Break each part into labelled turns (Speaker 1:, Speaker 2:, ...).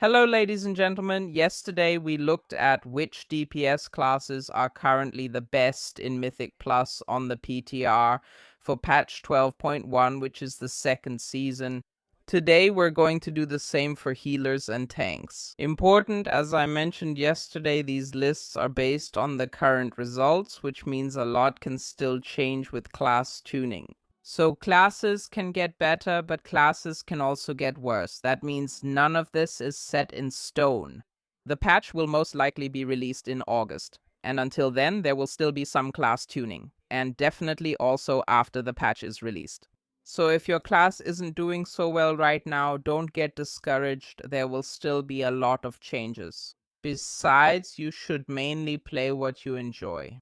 Speaker 1: Hello, ladies and gentlemen. Yesterday we looked at which DPS classes are currently the best in Mythic Plus on the PTR for patch 12.1, which is the second season. Today we're going to do the same for healers and tanks. Important, as I mentioned yesterday, these lists are based on the current results, which means a lot can still change with class tuning. So classes can get better, but classes can also get worse. That means none of this is set in stone. The patch will most likely be released in August, and until then there will still be some class tuning, and definitely also after the patch is released. So if your class isn't doing so well right now, don't get discouraged. There will still be a lot of changes. Besides, you should mainly play what you enjoy.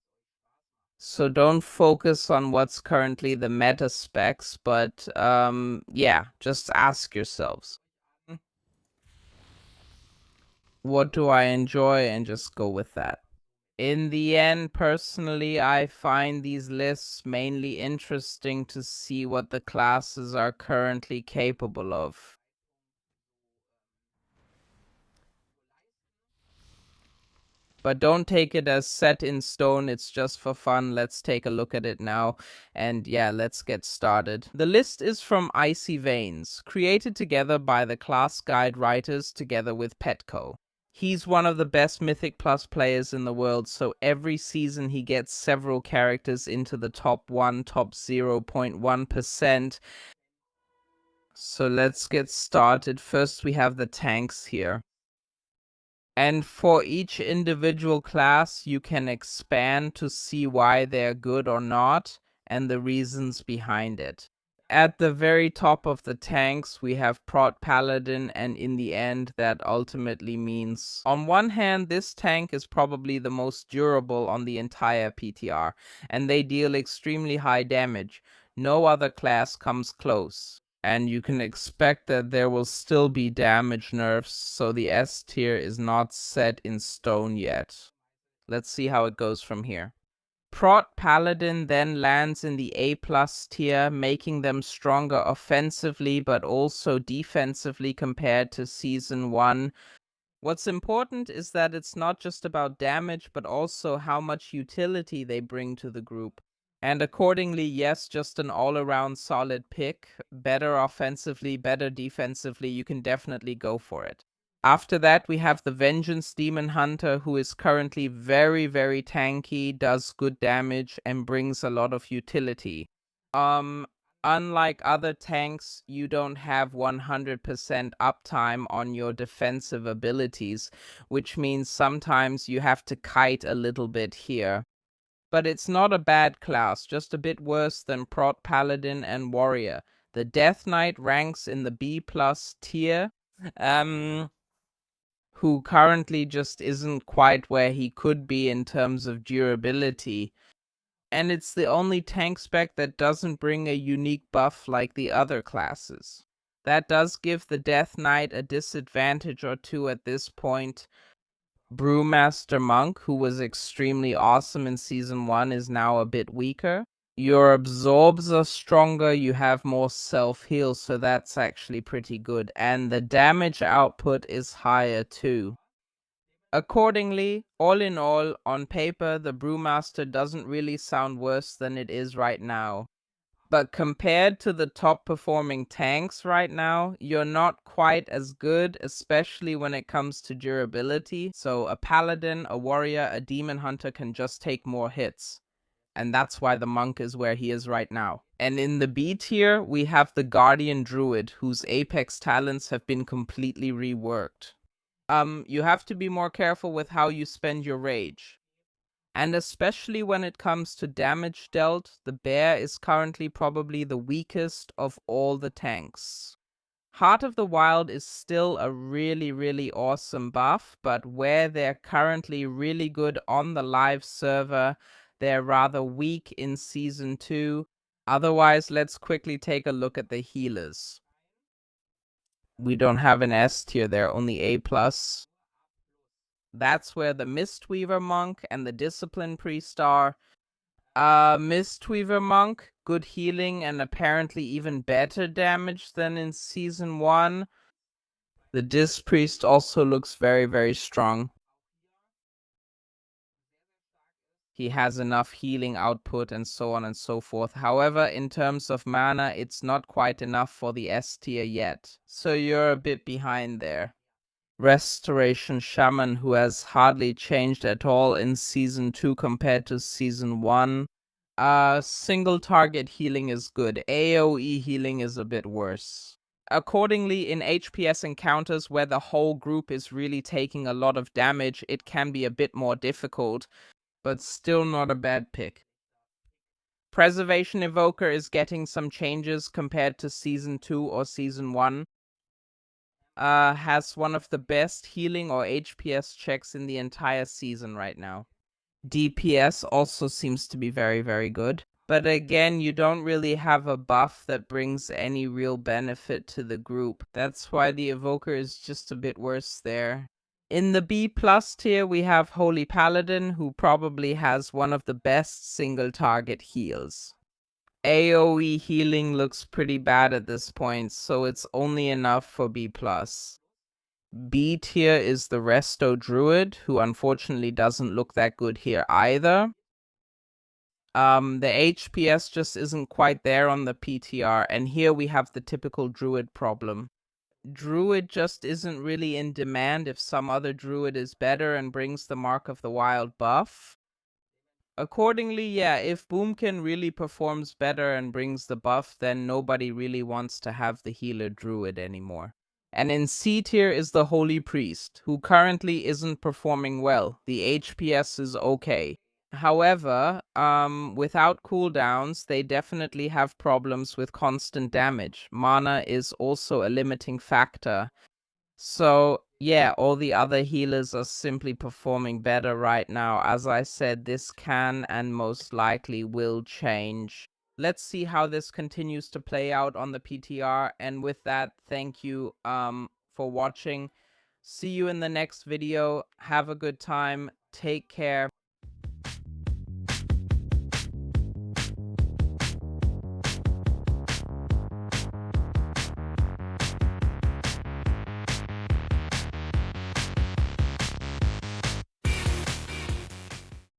Speaker 1: So don't focus on what's currently the meta specs, but yeah, just ask yourselves, what do I enjoy, and just go with that. In the end, personally, I find these lists mainly interesting to see what the classes are currently capable of. But don't take it as set in stone, it's just for fun. Let's take a look at it now. And yeah, let's get started. The list is from Icy Veins, created together by the class guide writers together with Petco. He's one of the best Mythic Plus players in the world, so every season he gets several characters into the top 0.1%. So let's get started. First we have the tanks here. And for each individual class, you can expand to see why they're good or not, and the reasons behind it. At the very top of the tanks, we have Prot Paladin, and in the end, that ultimately means, on one hand, this tank is probably the most durable on the entire PTR, and they deal extremely high damage. No other class comes close. And you can expect that there will still be damage nerfs, so the S tier is not set in stone yet. Let's see how it goes from here. Prot Paladin then lands in the A+ tier, making them stronger offensively but also defensively compared to Season 1. What's important is that it's not just about damage, but also how much utility they bring to the group. And accordingly, yes, just an all-around solid pick. Better offensively, better defensively, you can definitely go for it. After that, we have the Vengeance Demon Hunter, who is currently very, very tanky, does good damage, and brings a lot of utility. Unlike other tanks, you don't have 100% uptime on your defensive abilities, which means sometimes you have to kite a little bit here. But it's not a bad class, just a bit worse than Prot Paladin and Warrior. The Death Knight ranks in the B+ tier, who currently just isn't quite where he could be in terms of durability. And it's the only tank spec that doesn't bring a unique buff like the other classes. That does give the Death Knight a disadvantage or two at this point. Brewmaster Monk, who was extremely awesome in Season 1, is now a bit weaker. Your absorbs are stronger, you have more self-heal, so that's actually pretty good. And the damage output is higher too. Accordingly, all in all, on paper, the Brewmaster doesn't really sound worse than it is right now. But compared to the top performing tanks right now, you're not quite as good, especially when it comes to durability. So a Paladin, a Warrior, a Demon Hunter can just take more hits. And that's why the Monk is where he is right now. And in the B tier, we have the Guardian Druid, whose Apex talents have been completely reworked. You have to be more careful with how you spend your rage. And especially when it comes to damage dealt, the bear is currently probably the weakest of all the tanks. Heart of the Wild is still a really, really awesome buff, but where they're currently really good on the live server, they're rather weak in Season 2. Otherwise, let's quickly take a look at the healers. We don't have an S tier there, only A+. That's where the Mistweaver Monk and the Discipline Priest are. Mistweaver Monk, good healing and apparently even better damage than in Season 1. The Disc Priest also looks very, very strong. He has enough healing output and so on and so forth. However, in terms of mana, it's not quite enough for the S tier yet. So you're a bit behind there. Restoration Shaman, who has hardly changed at all in Season 2 compared to Season 1. Single target healing is good. AoE healing is a bit worse. Accordingly, in HPS encounters where the whole group is really taking a lot of damage, it can be a bit more difficult, but still not a bad pick. Preservation Evoker is getting some changes compared to Season 2 or Season 1. Has one of the best healing or HPS checks in the entire season right now. DPS also seems to be very, very good. But again, you don't really have a buff that brings any real benefit to the group. That's why the Evoker is just a bit worse there. In the B+ tier, we have Holy Paladin, who probably has one of the best single target heals. AoE healing looks pretty bad at this point, so it's only enough for B+. B tier is the Resto Druid, who unfortunately doesn't look that good here either. The HPS just isn't quite there on the PTR, and here we have the typical Druid problem. Druid just isn't really in demand if some other Druid is better and brings the Mark of the Wild buff. Accordingly, yeah, if Boomkin really performs better and brings the buff, then nobody really wants to have the healer Druid anymore. And in C tier is the Holy Priest, who currently isn't performing well. The HPS is okay. However, without cooldowns, they definitely have problems with constant damage. Mana is also a limiting factor. So, yeah, all the other healers are simply performing better right now. As I said, this can and most likely will change. Let's see how this continues to play out on the PTR. And with that, thank you for watching. See you in the next video. Have a good time. Take care.